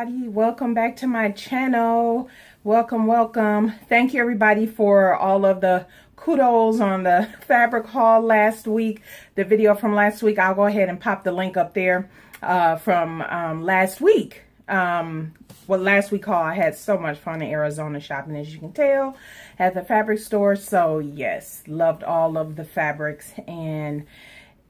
everybody, welcome back to my channel. Welcome. Thank you everybody for all of the kudos on the fabric haul last week. The video from last week, I'll go ahead and pop the link up there from last week. Last week haul, I had so much fun in Arizona shopping, as you can tell, at the fabric store. So yes, loved all of the fabrics, and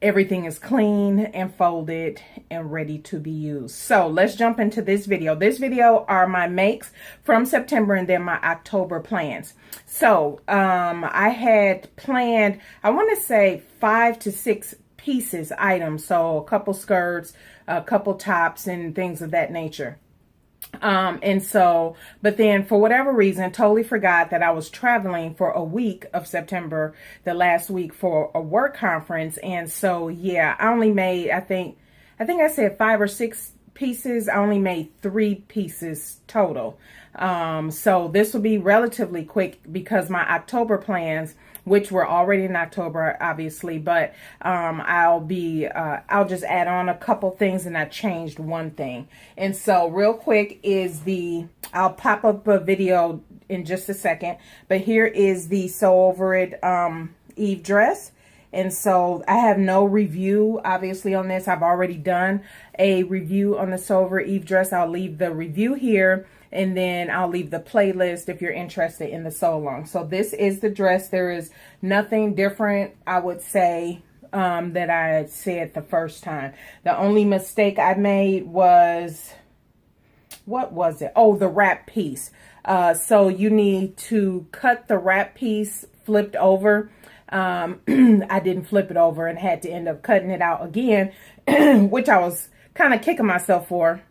everything is clean and folded and ready to be used. So let's jump into this video. This video are my makes from September and then my October plans. So I had planned, I want to say 5 to 6 pieces items. So a couple skirts, a couple tops and things of that nature. But then for whatever reason, totally forgot that I was traveling for a week of September, the last week, for a work conference. And so, yeah, I only made, I think I said 5 or 6 pieces. I only made 3 pieces total. So this will be relatively quick because my October plans, which were already in October, obviously, but I'll just add on a couple things, and I changed one thing. And so real quick is I'll pop up a video in just a second, but here is the Sew Over It Eve dress. And so I have no review, obviously, on this. I've already done a review on the Sew Over It Eve dress. I'll leave the review here, and then I'll leave the playlist if you're interested in the sew along. So this is the dress. There is nothing different, I would say, that I had said the first time. The only mistake I made was, what was it? Oh, the wrap piece. So you need to cut the wrap piece flipped over. I didn't flip it over and had to end up cutting it out again, which I was kind of kicking myself for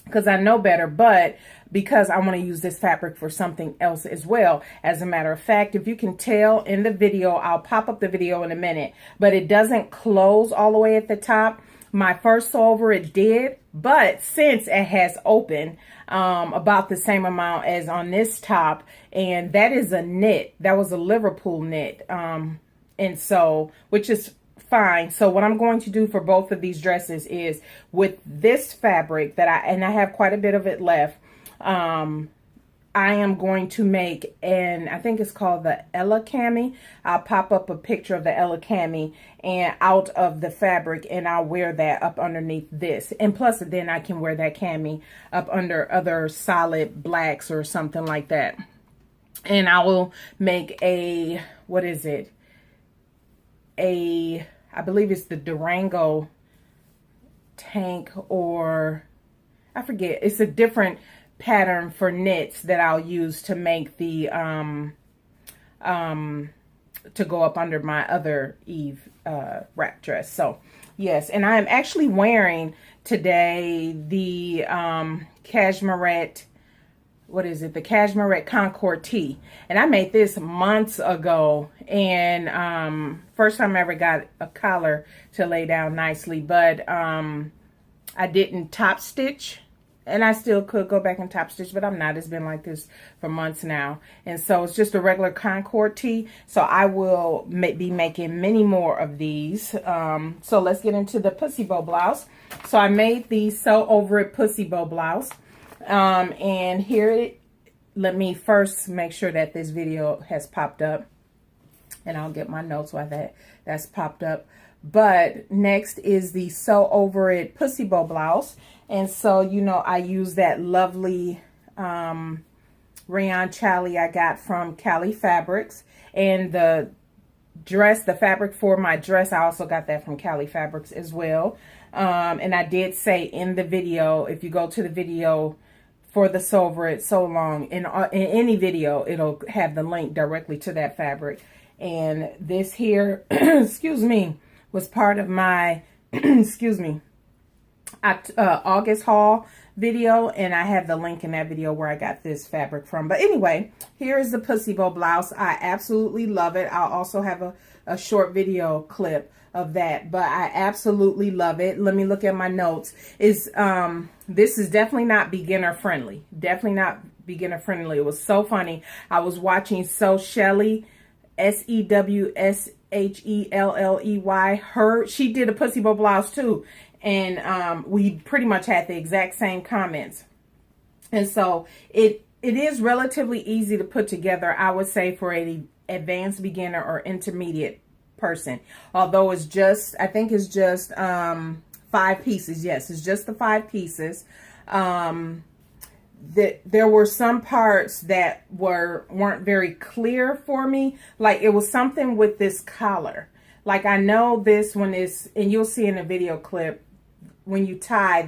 because I know better, but because I want to use this fabric for something else as well. As a matter of fact, if you can tell in the video, I'll pop up the video in a minute, but it doesn't close all the way at the top. My first sew over it did, but since it has opened about the same amount as on this top, and that is a knit. That was a Liverpool knit, and so, which is fine. So what I'm going to do for both of these dresses is with this fabric that I have quite a bit of it left. I am going to make I think it's called the Ella Cami. I'll pop up a picture of the Ella Cami and out of the fabric, and I'll wear that up underneath this. And plus then I can wear that cami up under other solid blacks or something like that. And I will make a, what is it? I believe it's the Durango tank, or I forget. It's a different pattern for knits that I'll use to make the to go up under my other Eve wrap dress. So yes, and I am actually wearing today the cashmerette, what is it, the cashmerette Concord tee, and I made this months ago, and first time I ever got a collar to lay down nicely, but I didn't top stitch. And I still could go back and top stitch, but I'm not. It's been like this for months now. And so it's just a regular Concord tee. So I will be making many more of these. So let's get into the pussy bow blouse. So I made the Sew Over It pussy bow blouse. And here let me first make sure that this video has popped up. And I'll get my notes while that's popped up. But next is the Sew Over It pussy bow blouse. And so, you know, I use that lovely rayon challis I got from Cali Fabrics. And the dress, the fabric for my dress, I also got that from Cali Fabrics as well. And I did say in the video, if you go to the video for the Sew Over It Sew Along, in any video, it'll have the link directly to that fabric. And this here, excuse me, was part of my, excuse me, August haul video, and I have the link in that video where I got this fabric from. But anyway, here is the pussy bow blouse. I absolutely love it. I'll also have a short video clip of that, but I absolutely love it. Let me look at my notes. This is definitely not beginner friendly. Definitely not beginner friendly. It was so funny. I was watching Sew Shelley, SEWSHELLEY. She did a pussy bow blouse too. And we pretty much had the exact same comments. And so it is relatively easy to put together, I would say, for an advanced beginner or intermediate person. Although it's just, I think it's just 5 pieces. Yes, it's just the 5 pieces. There were some parts that weren't very clear for me. Like it was something with this collar. Like I know this one is, and you'll see in a video clip, when you tie,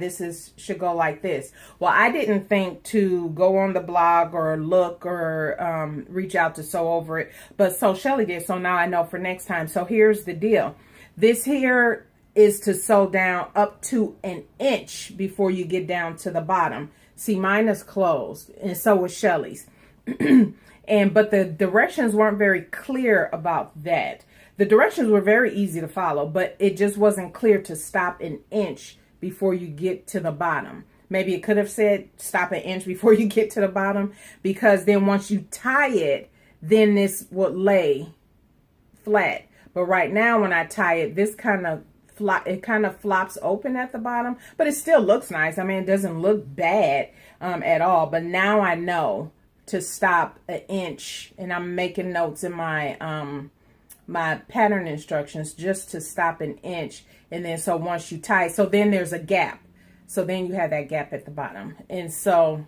should go like this. Well, I didn't think to go on the blog or look or reach out to sew over it, but so Shelly did. So now I know for next time. So here's the deal. This here is to sew down up to 1 inch before you get down to the bottom. See, mine is closed, and so was Shelly's. But the directions weren't very clear about that. The directions were very easy to follow, but it just wasn't clear to stop 1 inch before you get to the bottom. Maybe it could have said stop 1 inch before you get to the bottom, because then once you tie it, then this would lay flat. But right now when I tie it, this kind of flops open at the bottom, but it still looks nice. I mean, it doesn't look bad at all. But now I know to stop 1 inch, and I'm making notes in my my pattern instructions just to stop 1 inch. And then so once you tie, so then there's a gap. So then you have that gap at the bottom. And so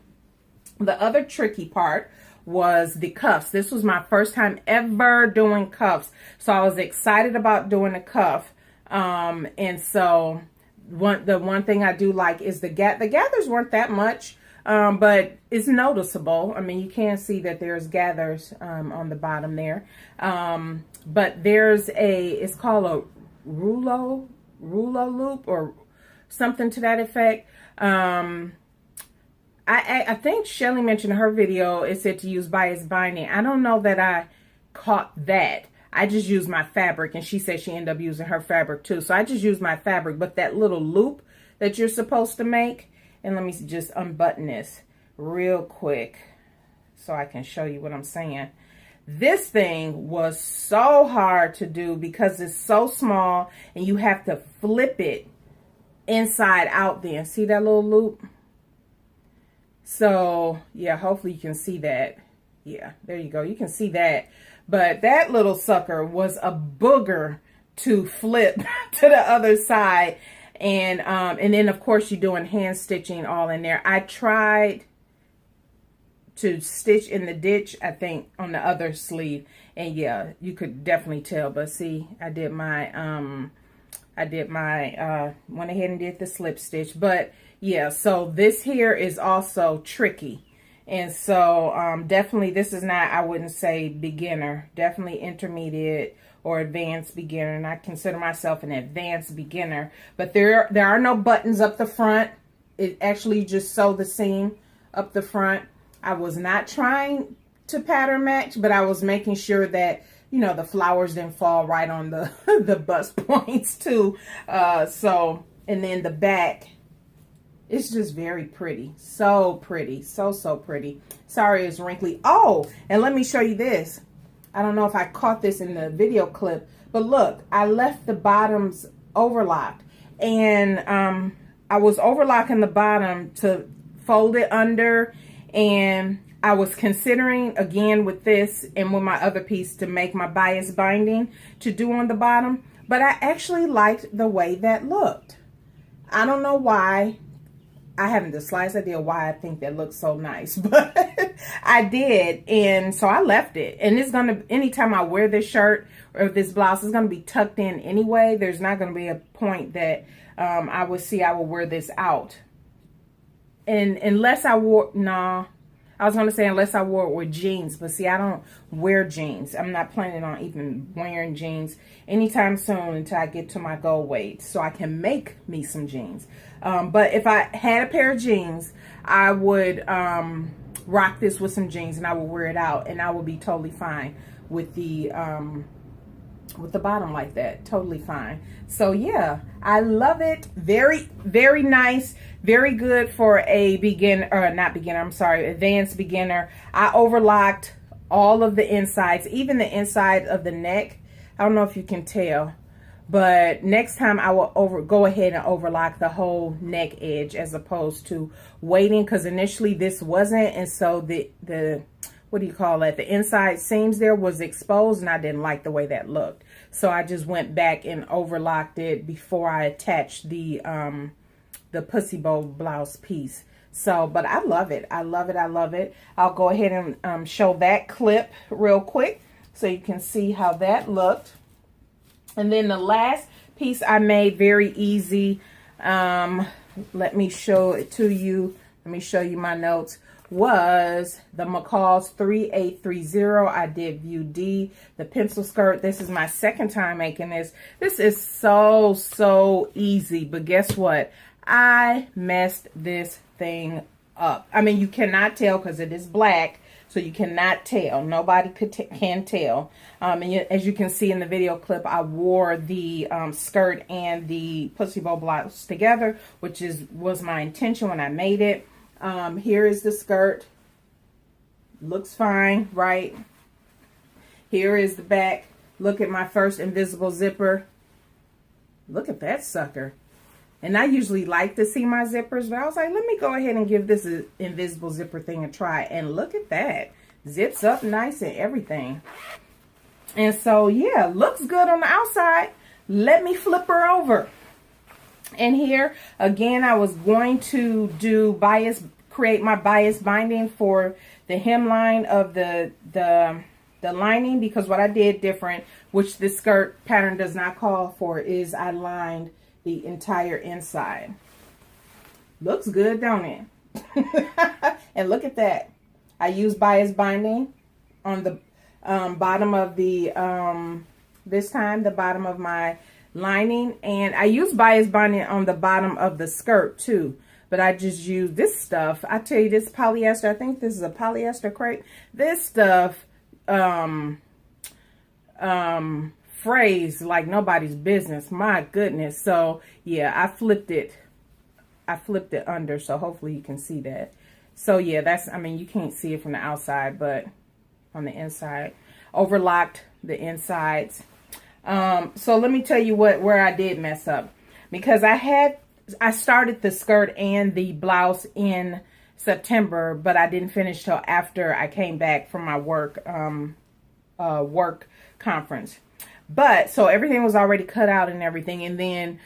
the other tricky part was the cuffs. This was my first time ever doing cuffs. So I was excited about doing a cuff. And so the one thing I do like is the gathers weren't that much, but it's noticeable. I mean, you can see that there's gathers, on the bottom there. But there's it's called a rouleau loop or something to that effect. I think Shelly mentioned in her video, it said to use bias binding. I don't know that I caught that. I just used my fabric, and she said she ended up using her fabric too. So I just used my fabric, but that little loop that you're supposed to make, and let me just unbutton this real quick so I can show you what I'm saying. This thing was so hard to do because it's so small, and you have to flip it inside out then. See that little loop? So yeah, hopefully you can see that. Yeah, there you go. You can see that. But that little sucker was a booger to flip to the other side. And then of course you're doing hand stitching all in there. I tried to stitch in the ditch, I think, on the other sleeve. And yeah, you could definitely tell. But see, I went ahead and did the slip stitch. But yeah, so this here is also tricky. And so definitely this is not, I wouldn't say beginner, definitely intermediate or advanced beginner. And I consider myself an advanced beginner. But there are no buttons up the front. It actually just sew the seam up the front. I was not trying to pattern match, but I was making sure that, you know, the flowers didn't fall right on the the bust points too. So, and then the back, it's just very pretty. So pretty. So pretty. Sorry, it's wrinkly. Oh, and let me show you this. I don't know if I caught this in the video clip, but look, I left the bottoms overlocked. And I was overlocking the bottom to fold it under. And I was considering, again, with this and with my other piece, to make my bias binding to do on the bottom. But I actually liked the way that looked. I don't know why. I haven't the slightest idea why I think that looks so nice, but I did. And so I left it. And it's going to, anytime I wear this shirt or this blouse, it's going to be tucked in anyway. There's not going to be a point that I would see I will wear this out. And unless I wore, no, I was going to say unless I wore it with jeans, but see, I don't wear jeans. I'm not planning on even wearing jeans anytime soon until I get to my goal weight so I can make me some jeans. But if I had a pair of jeans, I would rock this with some jeans and I would wear it out, and I would be totally fine with the bottom like that. Totally fine. So yeah, I love it. Very, very nice. Very good for a beginner, or not beginner, I'm sorry, advanced beginner. I overlocked all of the insides, even the inside of the neck. I don't know if you can tell, But next time I will go ahead and overlock the whole neck edge as opposed to waiting, because initially this wasn't, and so the what do you call it, the inside seams there was exposed, and I didn't like the way that looked. So I just went back and overlocked it before I attached the pussy bow blouse piece. So, but I love it. I love it. I love it. I'll go ahead and show that clip real quick so you can see how that looked. And then the last piece I made very easy. Let me show it to you. Let me show you my notes. Was the McCall's 3830. I did view D, the pencil skirt. This is my second time making this. This is so easy, but guess what? I messed this thing up. I mean, you cannot tell because it is black, so you cannot tell. Nobody can tell. And as you can see in the video clip, I wore the skirt and the pussy bow blouse together, which was my intention when I made it. Here is the skirt. Looks fine, right? Here is the back. Look at my first invisible zipper. Look at that sucker. And I usually like to see my zippers, but I was like, let me go ahead and give this invisible zipper thing a try. And look at that. Zips up nice and everything. And so, yeah, looks good on the outside. Let me flip her over. And here, again, I was going to create my bias binding for the hemline of the lining, because what I did different, which this skirt pattern does not call for, is I lined the entire inside. Looks good, don't it? And look at that. I used bias binding on the bottom of the, this time, the bottom of my lining. And I used bias binding on the bottom of the skirt too. But I just used this stuff. I tell you, this polyester, I think this is a polyester crepe. This stuff, phrase like nobody's business. My goodness. So yeah, I flipped it under, so hopefully you can see that. So yeah, that's, I mean, you can't see it from the outside, but on the inside, overlocked the insides. So let me tell you where I did mess up, because I started the skirt and the blouse in September, but I didn't finish till after I came back from my work conference. But so everything was already cut out and everything. And then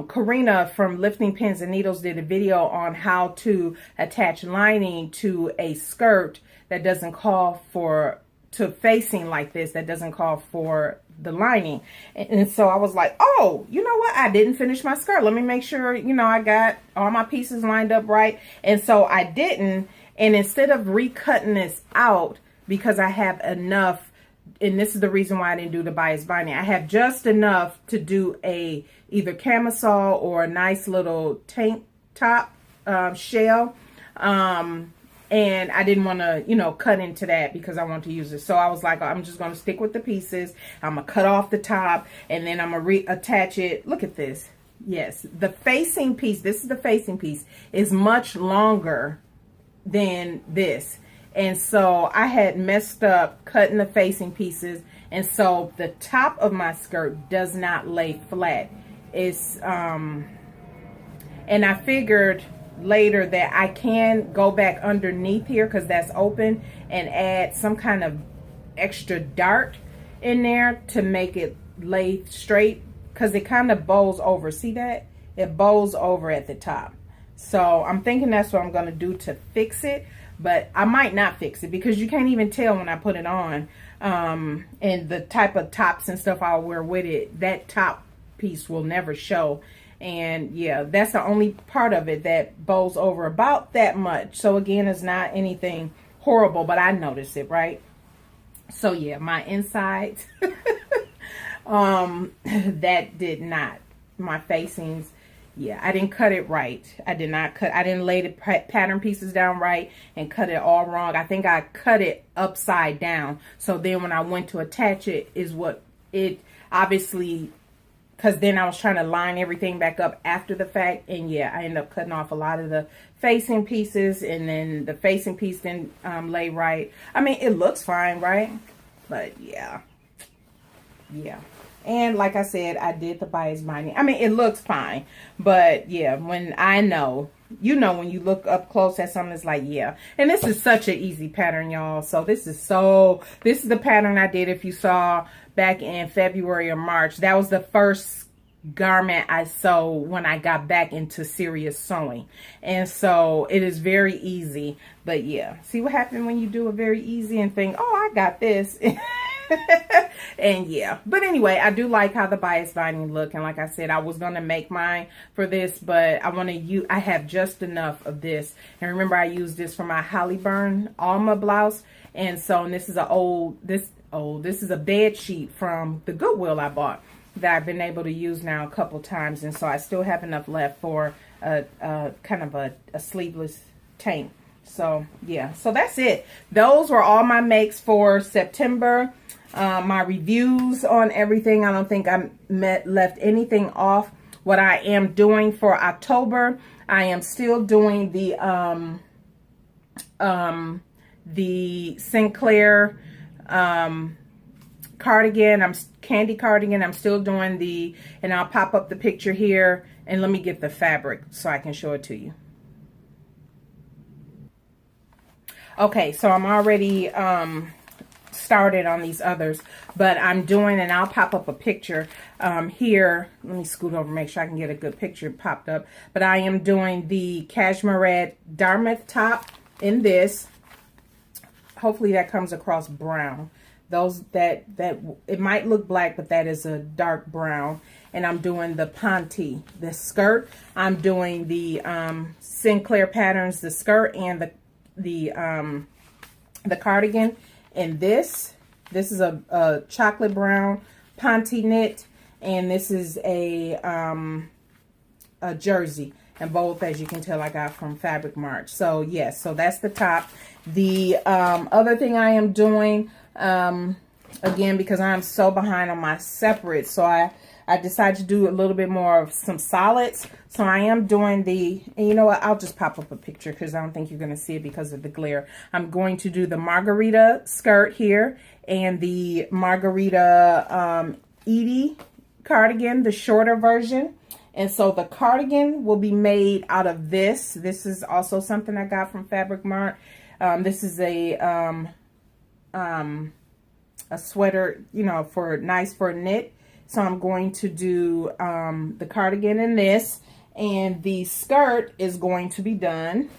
Karina from Lifting Pins and Needles did a video on how to attach lining to a skirt that doesn't call for, to facing like this, that doesn't call for the lining. And so I was like, oh, you know what? I didn't finish my skirt. Let me make sure, you know, I got all my pieces lined up right. And so I didn't. And instead of recutting this out, because I have enough, and this is the reason why I didn't do the bias binding, I have just enough to do a either camisole or a nice little tank top shell. And I didn't want to, you know, cut into that because I want to use it. So I was like, I'm just going to stick with the pieces. I'm going to cut off the top and then I'm going to reattach it. Look at this. Yes, the facing piece, this is the facing piece, is much longer than this. And so I had messed up cutting the facing pieces. And so the top of my skirt does not lay flat. It's, and I figured later that I can go back underneath here, because that's open, and add some kind of extra dart in there to make it lay straight, because it kind of bows over. See that? It bows over at the top. So I'm thinking that's what I'm going to do to fix it, but I might not fix it because you can't even tell when I put it on. And the type of tops and stuff I'll wear with it, that top piece will never show. And yeah, that's the only part of it that bows over about that much. So again, it's not anything horrible, but I noticed it, right? So yeah, my insides, that did not. My facings, yeah, I didn't cut it right. I didn't lay the pattern pieces down right and cut it all wrong. I think I cut it upside down. So then when I went to attach it is what it obviously, because then I was trying to line everything back up after the fact. And yeah, I ended up cutting off a lot of the facing pieces, and then the facing piece didn't lay right. I mean, it looks fine, right? But yeah. And like I said, I did the bias binding. I mean, it looks fine, but yeah, when I know, you know, when you look up close at something, it's like, yeah. And this is such an easy pattern, y'all. So this is the pattern I did. If you saw back in February or March, that was the first garment I sewed when I got back into serious sewing. And so it is very easy. But yeah, see what happened when you do it very easy and think, oh, I got this. And yeah, but anyway, I do like how the bias binding look. And like I said, I was going to make mine for this, but I have just enough of this. And remember, I used this for my Hollyburn Alma blouse. And so, and this is this is a bed sheet from the Goodwill I bought that I've been able to use now a couple times. And so I still have enough left for a kind of a sleeveless tank. So yeah, so that's it. Those were all my makes for September. My reviews on everything. I don't think I left anything off. What I am doing for October, I am still doing the Sinclair cardigan. Candy cardigan. I'm still doing and I'll pop up the picture here, and let me get the fabric so I can show it to you. Okay, so I'm already started on these others, but I'm doing, and I'll pop up a picture here. Let me scoot over, make sure I can get a good picture popped up. But I am doing the cashmere Dartmouth top in this. Hopefully that comes across brown. Those that it might look black, but that is a dark brown. And I'm doing the Ponte, the skirt. I'm doing the Sinclair patterns, the skirt, and the cardigan. And this is a chocolate brown Ponte knit, and this is a jersey. And both, as you can tell, I got from Fabric Mart. So yes, so that's the top. The other thing I am doing, again, because I'm so behind on my separates, so I decided to do a little bit more of some solids. So I am doing and you know what, I'll just pop up a picture because I don't think you're going to see it because of the glare. I'm going to do the Margarita skirt here and the Margarita Edie cardigan, the shorter version. And so the cardigan will be made out of this. This is also something I got from Fabric Mart. This is a sweater, you know, nice for a knit. So I'm going to do the cardigan in this, and the skirt is going to be done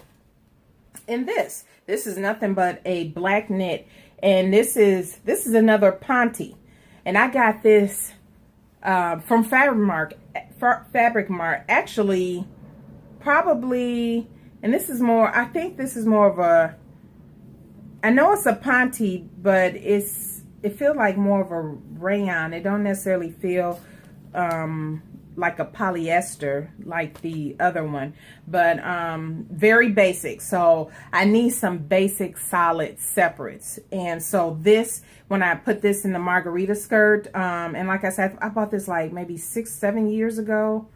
in this. This is nothing but a black knit, and this is another Ponte, and I got this from Fabric Mart. Actually, probably, and this is more. I think this is more of a. I know it's a Ponte, but it feels like more of a rayon. It don't necessarily feel like a polyester like the other one, but very basic. So I need some basic solid separates. And so this, when I put this in the Margarita skirt, and like I said, I bought this like maybe 6-7 years ago,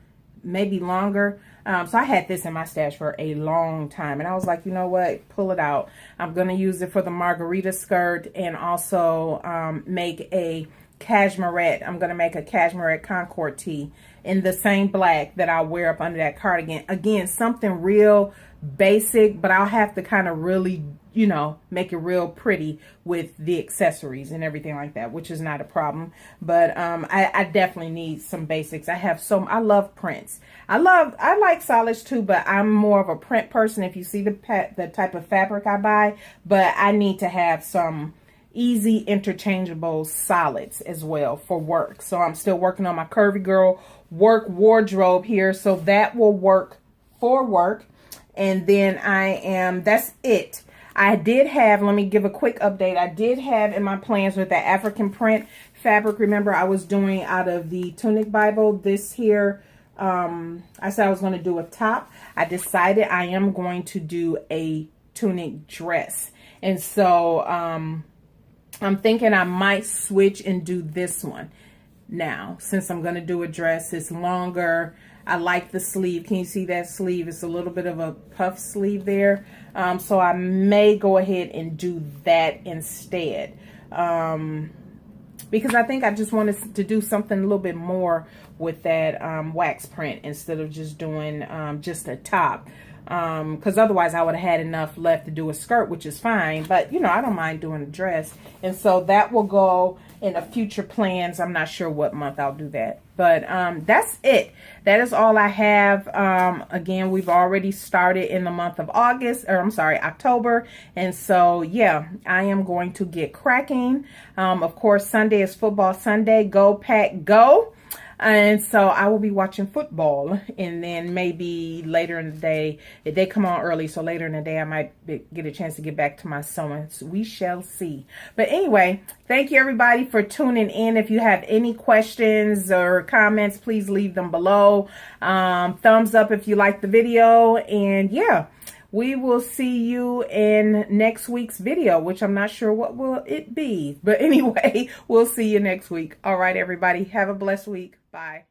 maybe longer. So I had this in my stash for a long time, and I was like, you know what, pull it out. I'm going to use it for the Margarita skirt, and also make a cashmere. I'm going to make a cashmere Concord tee in the same black that I'll wear up under that cardigan. Again, something real basic, but I'll have to kind of really, you know, make it real pretty with the accessories and everything like that, which is not a problem. But I definitely need some basics. I love prints. I like solids too, but I'm more of a print person if you see the type of fabric I buy. But I need to have some easy interchangeable solids as well for work. So I'm still working on my Curvy Girl work wardrobe here, so that will work for work. And then that's it. I did have, let me give a quick update. I did have in my plans with the African print fabric. Remember, I was doing out of the Tunic Bible this here. I said I was going to do a top. I decided I am going to do a tunic dress. And so I'm thinking I might switch and do this one now, since I'm going to do a dress. It's longer. I like the sleeve. Can you see that sleeve? It's a little bit of a puff sleeve there. So I may go ahead and do that instead. because I think I just wanted to do something a little bit more with that wax print instead of just doing just a top. Because otherwise I would have had enough left to do a skirt, which is fine. But, you know, I don't mind doing a dress. And so that will go in a future plans. I'm not sure what month I'll do that. But that's it. That is all I have. Again, we've already started in the month of October. And so, yeah, I am going to get cracking. Of course, Sunday is football Sunday. Go Pack Go. And so I will be watching football, and then maybe later in the day, if they come on early, so later in the day I might get a chance to get back to my sewing. So we shall see. But anyway, thank you everybody for tuning in. If you have any questions or comments, please leave them below. Thumbs up if you like the video, and yeah, we will see you in next week's video, which I'm not sure what will it be. But anyway, we'll see you next week. All right, everybody. Have a blessed week. Bye.